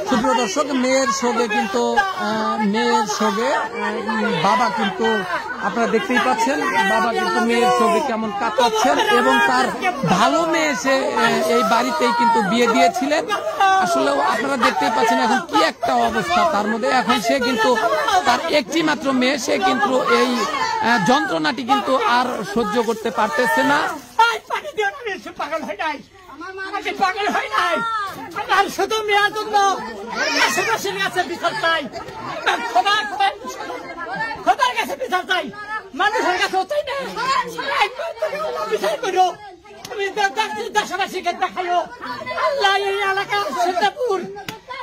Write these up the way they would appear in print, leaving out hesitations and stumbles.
সুপ্রিয় দর্শক, মেয়ের সঙ্গে কিন্তু বাবা কিন্তু আপনারা দেখতেই পাচ্ছেন, বাবা কিন্তু মেয়ের সঙ্গে কেমন কাটাচ্ছেন এবং তার ভালো মেয়ে সে এই বাড়িতেই কিন্তু বিয়ে দিয়েছিলেন। আসলে আপনারা দেখতেই পাচ্ছেন এখন কি একটা অবস্থা তার মধ্যে। এখন সে কিন্তু তার একটি মাত্র মেয়ে, সে কিন্তু এই যন্ত্রণাটি কিন্তু আর সহ্য করতে পারতেছে না। পাগল হয় নাই, পাগল হয় নাই, আমার শুধু মেয়ের জন্য আশেপাশের কাছে বিচার চাই, খোদার কাছে বিচার চাই, মানুষের কাছে চাই না। বিচার করো, তুমি দেশবাসীকে দেখাইও, আল্লাহ এই এলাকা সীতাপুর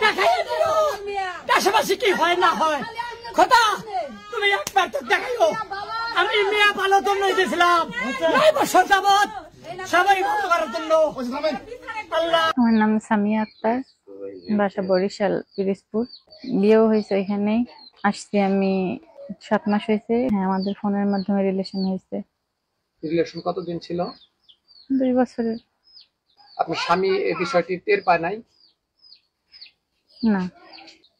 দেখাইয়ে দিও দেশবাসী কি হয় না হয়। খোদা তুমি একবার তো দেখাইও। আমি মেয়ে ভালো জন্য দিয়েছিলাম 9 বছর যাবত, সবাই ভালো করার জন্য। আমার নাম সামিয়া আক্তার, বাসা বরিশাল পিরিজপুর। বিয়েও হয়েছে এখানেই। আসছি আমি 7 মাস হয়েছে। হ্যাঁ, আমাদের ফোনের মাধ্যমে রিলেশন হয়েছে। রিলেশন কতদিন ছিল? 2 বছরের। আপনার স্বামী এই বিষয়টি টের পায় নাই? না,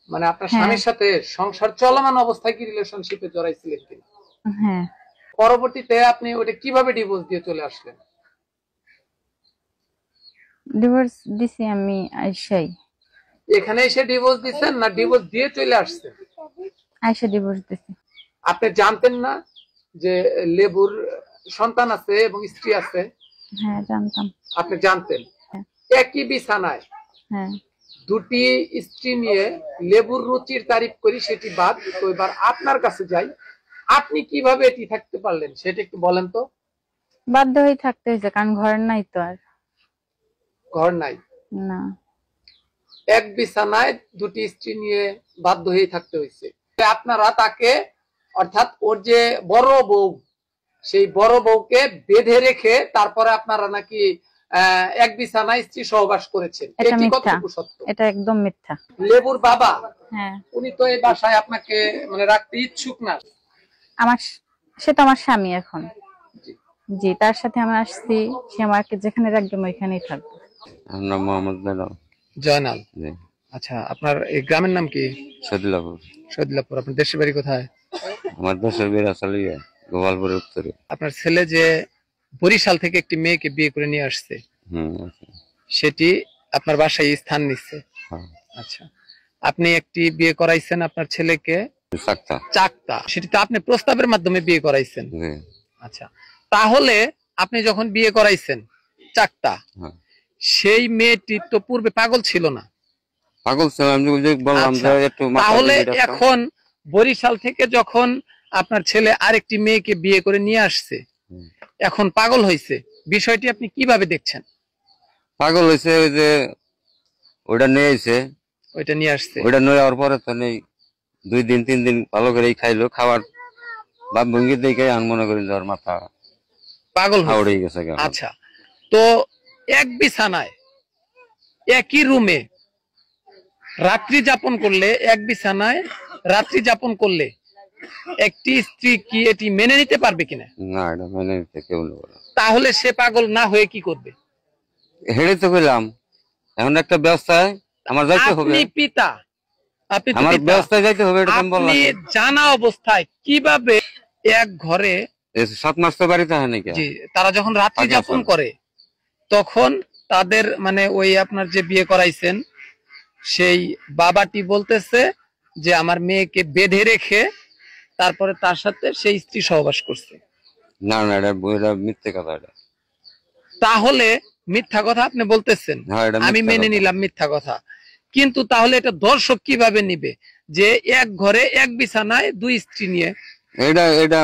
মানে আপনার স্বামীর সাথে সংসার চলমান অবস্থায় কি রিলেশনশিপে জড়াইছিলেন কিনা? হ্যাঁ। পরবর্তীতে আপনি ওটা কিভাবে ডিভোর্স দিয়ে চলে আসলেন? ডিভোর্স দিছি আমি আইসাই। এখানে এসে ডিভোর্স দিচ্ছেন না ডিভোর্স দিয়ে চলে আসছেন? আইসা ডিভোর্স দিছি। আপনি জানতেন না যে লেবুর সন্তান আছে এবং স্ত্রী আছে? হ্যাঁ, জানতাম। আপনি জানতেন। একই বিছানায় হ্যাঁ, দুটি স্ত্রী নিয়ে লেবুর রুচির তারিফ করি, সেটি বাদ। তো এবার আপনার কাছে যাই, আপনি কিভাবে এটি থাকতে পারলেন সেটা একটু বলেন তো। বাধ্য হয়ে থাকতে হয়েছে, কারণ ঘর নাই তো আর। ঘর নাই? না, এক বিছানায় দুটি স্ত্রী নিয়ে বাধ্য হয়ে থাকতে হয়েছে। আপনারা তাকে, অর্থাৎ ওর যে বড় বউ, সেই বড় বউকে বেঁধে রেখে তারপরে আপনারা নাকি এক বিছানায় স্ত্রী সহবাস করেছেন। এটি কতটুকু সত্য? এটা একদম মিথ্যা। লেবুর বাবা, হ্যাঁ, উনি তো এই বাসায় আপনাকে মানে রাখতে ইচ্ছুক না। সে তো আমার স্বামী এখন। জি, তার সাথে আমি আসছি, সে আমাকে যেখানে রাখবে আমি ওইখানেই থাকবো। আমার নাম মোহাম্মদ জয়নাল। আচ্ছা, আপনার এই গ্রামের নাম কি? সদিলাপুর। সদিলাপুর। আপনার দেশের বাড়ি কোথায়? আমার দেশের বাড়ি আসলে গোপালপুরের উত্তরে। আপনার ছেলে যে বরিশাল থেকে একটি মেয়েকে বিয়ে করে নিয়ে আসছে, সেটি আপনার বাসায় স্থান নিচ্ছে? আচ্ছা, আপনি একটি বিয়ে করাইছেন আপনার ছেলেকে চাকতা, সেটি তো আপনি প্রস্তাবের মাধ্যমে বিয়ে করাইছেন। আচ্ছা, তাহলে আপনি যখন বিয়ে করাইছেন চাকতা, সেই মেয়েটি তো পূর্বে পাগল ছিল না? পাগল ছিল, আমি বললাম যে একটু। তাহলে এখন বরিশাল থেকে যখন আপনার ছেলে আরেকটি মেয়েকে বিয়ে করে নিয়ে আসছে, এখন পাগল হয়েছে, বিষয়টি আপনি কিভাবে দেখছেন? পাগল হয়েছে ওই যে ওইটা নিয়ে এসে, ওইটা নিয়ে আসছে, ওইটা নিয়ে যাওয়ার পরে তো নেই 2 দিন 3 দিন ভালো করে খাইলো, খাওয়ার বা ভঙ্গি দেখে আমি মনে করি যে ওর মাথা পাগল হয়ে গেছে। আচ্ছা, তো এক বিছানায় একই রুমে রাত্রি যাপন করলে, এক বিছানায় রাত্রি যাপন করলে একটি স্ত্রী কি এটি মেনে নিতে পারবে কিনা? না, এটা মেনে নিতে কেউ নেবে না। তাহলে সে পাগল না হয়ে কি করবে? হেঁটে তো গেলাম, এখন একটা ব্যবস্থায় আমার যাইতে হবে। আপনি পিতা, আপনি আমার ব্যবস্থায় যাইতে হবে, এটা আমি বললাম। আপনি জানা অবস্থায় কিভাবে এক ঘরে 7 মাস তো বাড়িতে হয় নাকি? জি, তারা যখন রাত্রি যাপন করে তখন তাদের মানে ওই আপনার যে বিয়ে করাইছেন সেই বাবাটি বলতেছে যে আমার মেয়েকে বেঁধে রেখে তারপরে তার সাথে সেই স্ত্রী সহবাস করছে। না না, এটা মিথ্যে কথা। এটা তাহলে মিথ্যা কথা আপনি বলতেছেন, আমি মেনে নিলাম মিথ্যা কথা, কিন্তু তাহলে এটা দর্শক কিভাবে নিবে যে এক ঘরে এক বিছানায় 2 স্ত্রী নিয়ে? এটা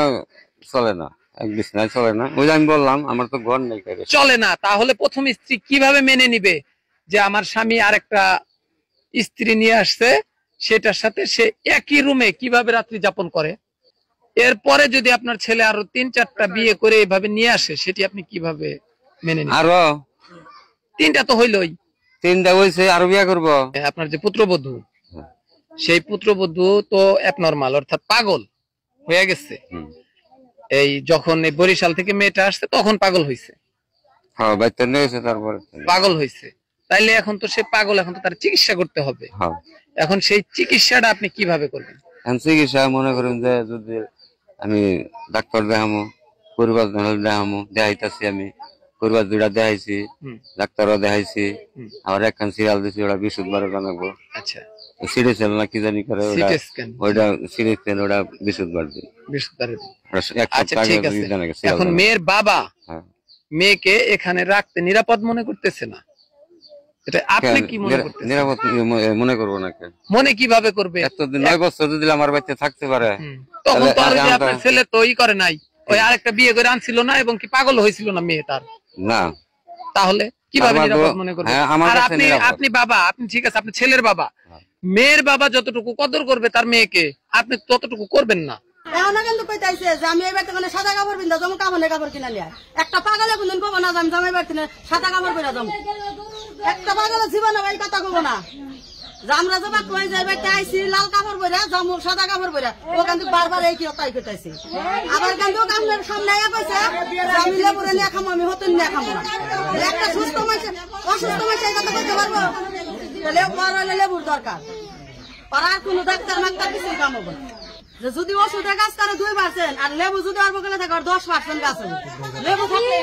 চলে না, এক বিছানায় চলে না। ওই আমি বললাম আমার তো ঘর নেই, চলে না। তাহলে প্রথম স্ত্রী কিভাবে মেনে নিবে যে আমার স্বামী আরেকটা স্ত্রী নিয়ে আসছে, সেটার সাথে সে একই রুমে কিভাবে রাত্রি যাপন করে? এরপরে যদি আপনার ছেলে আরো 3-4টা বিয়ে করে এইভাবে নিয়ে আসে, সেটি আপনি কিভাবে মেনে নেবেন? আরো 3টা তো হইলই। 3টা হইছে, আরো বিয়ে করবো। আপনার যে পুত্রবধূ, সেই পুত্রবধূ তো অ্যাবনরমাল, অর্থাৎ পাগল হয়ে গেছে। এই যখন এই বরিশাল থেকে মেয়েটা আসছে তখন পাগল হয়েছে। হ্যাঁ, বাচ্চা নিয়েছে, তারপরে পাগল হয়েছে। তাইলে এখন তো সে পাগল, এখন তো তার চিকিৎসা করতে হবে। হ্যাঁ এখন সেই চিকিৎসাটা আপনি কিভাবে করবেন? এখন চিকিৎসা মনে করেন যে যদি আমি ডাক্তার দেখামো, পরিবার দেখামো, দেখাইতেছি আমি পরিবার দুইটা দেখাইছি, ডাক্তারও দেখাইছি, আবার একখান সিরিয়াল দিছি, ওটা বিশুদ্ধবারে জানাবো। আচ্ছা, সিডি সেল না কি জানি করে, সিটি স্ক্যান, ওইটা সিডি সেল, ওটা বিশুদ্ধবার দিই। আচ্ছা ঠিক আছে। এখন মেয়ের বাবা মেয়েকে এখানে রাখতে নিরাপদ মনে করতেছে না, এটা আপনি কি মনে করতেছেন? নিরাপদ মনে করবো না। মনে কিভাবে করবে? এতদিন 9 বছর যদি আমার বাড়িতে থাকতে পারে, তখন তো আপনার ছেলে তো ই করে নাই, ওই আরেকটা বিয়ে করে আনছিল না, এবং কি পাগল হয়েছিল না মেয়ে তার? না, তাহলে কিভাবে নিরাপদ মনে করবে? আর আপনি বাবা, আপনি ঠিক আছে, আপনি ছেলের বাবা, মেয়ের বাবা যতটুকু কদর করবে তার মেয়েকে, আপনি ততটুকু করবেন না। এখন কিন্তু কইতাইছে যে আমি এবার থেকে সাদা কাপড় পিন্ধা যাবো, কাপড়ে কাপড় কিনা লিয়া। একটা পাগলে কোনদিন কব না আমি জামাই বাড়ি সাদা কাপড় পরে যাবো। একটা পাগলের জীবনে এই কথা কব না যে আমরা যাবা কই যাই বাড়িতে আইসি লাল কাপড় পরে যাবো, সাদা কাপড় পরে। ও কিন্তু বারবার এই কি তাই কইতাইছে। আবার কিন্তু কামের সামনে কইছে আমি লেবুরে নিয়ে খামো, আমি হতেন নিয়ে খামো না। একটা সুস্থ মানুষ অসুস্থ মানুষ এই কথা কইতে পারবো? লেবুর দরকার, আর কোনো ডাক্তার মাক্তার কিছু কাম হবে। যদি ওষুধের গাছ তারা 2% আর লেবু যদি অল্প করে থাকে 10% গাছ লেবু থাকলে